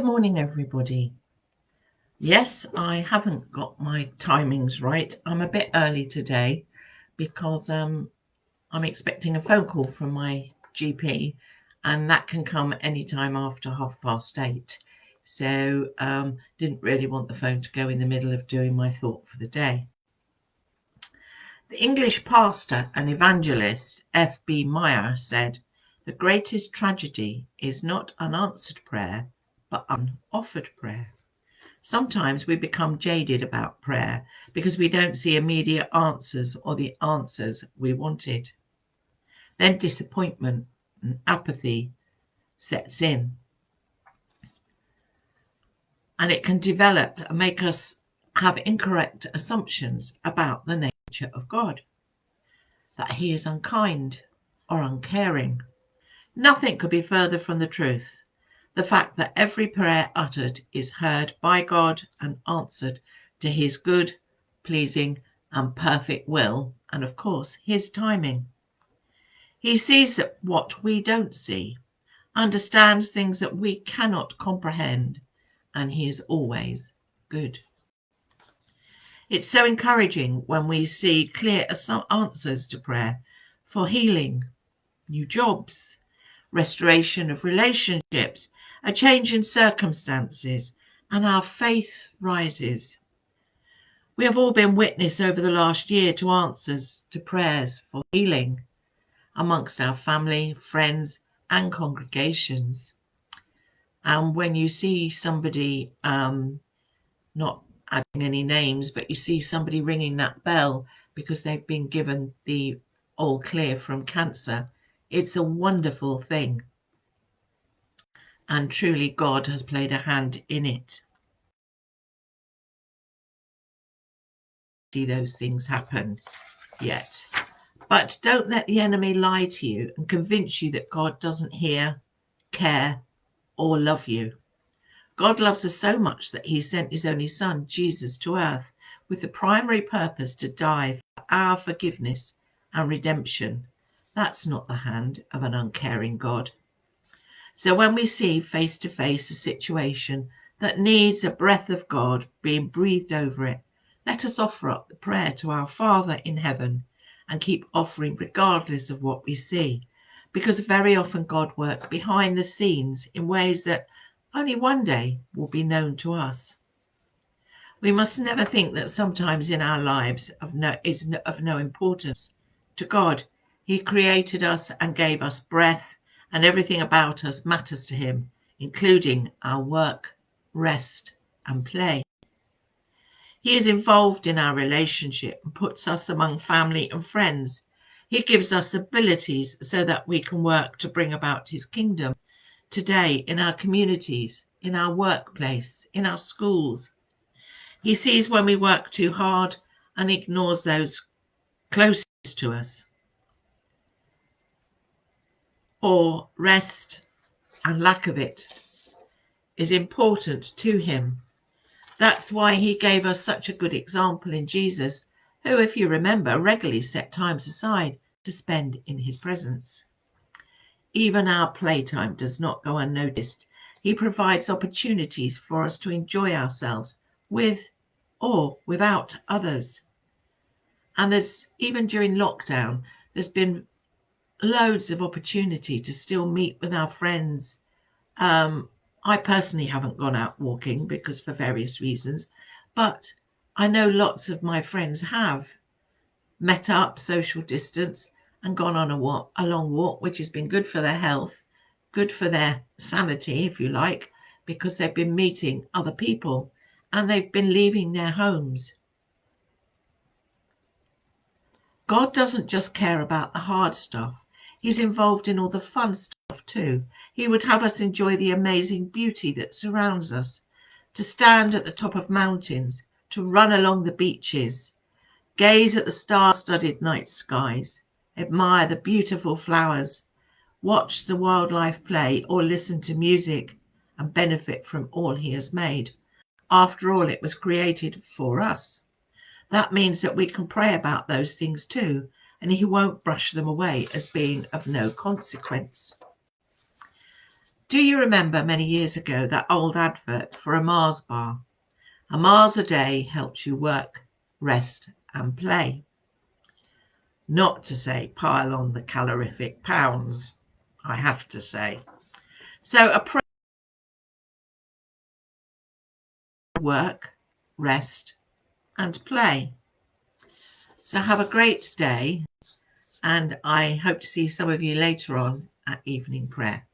Good morning, everybody. Yes, I haven't got my timings right. I'm a bit early today because I'm expecting a phone call from my GP, and that can come anytime after 8:30. So didn't really want the phone to go in the middle of doing my thought for the day. The English pastor and evangelist F.B. Meyer said, "The greatest tragedy is not unanswered prayer, but unoffered prayer." Sometimes we become jaded about prayer because we don't see immediate answers or the answers we wanted. Then disappointment and apathy sets in, and it can develop and make us have incorrect assumptions about the nature of God, that he is unkind or uncaring. Nothing could be further from the truth. The fact that every prayer uttered is heard by God and answered to his good, pleasing, and perfect will, and of course, his timing. He sees that what we don't see, understands things that we cannot comprehend, and he is always good. It's so encouraging when we see clear answers to prayer for healing, new jobs, restoration of relationships, a change in circumstances, and our faith rises. We have all been witness over the last year to answers to prayers for healing amongst our family, friends, and congregations. And when you see somebody, not adding any names, but you see somebody ringing that bell because they've been given the all clear from cancer, it's a wonderful thing. And truly God has played a hand in it. See those things happen yet. But don't let the enemy lie to you and convince you that God doesn't hear, care, or love you. God loves us so much that he sent his only son, Jesus, to earth with the primary purpose to die for our forgiveness and redemption. That's not the hand of an uncaring God. So when we see face to face a situation that needs a breath of God being breathed over it, let us offer up the prayer to our Father in heaven and keep offering regardless of what we see, because very often God works behind the scenes in ways that only one day will be known to us. We must never think that sometimes in our lives is of no importance to God. He created us and gave us breath, and everything about us matters to him, including our work, rest, and play. He is involved in our relationship and puts us among family and friends. He gives us abilities so that we can work to bring about his kingdom today in our communities, in our workplace, in our schools. He sees when we work too hard and ignores those closest to us, or rest and lack of it is important to him. That's why he gave us such a good example in Jesus, who, if you remember, regularly set times aside to spend in his presence. Even our playtime does not go unnoticed. He provides opportunities for us to enjoy ourselves with or without others. And there's, even during lockdown, there's been loads of opportunity to still meet with our friends. I personally haven't gone out walking because for various reasons, but I know lots of my friends have met up, social distance, and gone on a long walk, which has been good for their health, good for their sanity, if you like, because they've been meeting other people and they've been leaving their homes. God doesn't just care about the hard stuff. He's involved in all the fun stuff too. He would have us enjoy the amazing beauty that surrounds us, to stand at the top of mountains, to run along the beaches, gaze at the star-studded night skies, admire the beautiful flowers, watch the wildlife play, or listen to music and benefit from all he has made. After all, it was created for us. That means that we can pray about those things too, and he won't brush them away as being of no consequence. Do you remember many years ago that old advert for a Mars bar? A Mars a day helps you work, rest and play. Not to say pile on the calorific pounds, I have to say. So a work, rest and play. So have a great day, and I hope to see some of you later on at evening prayer.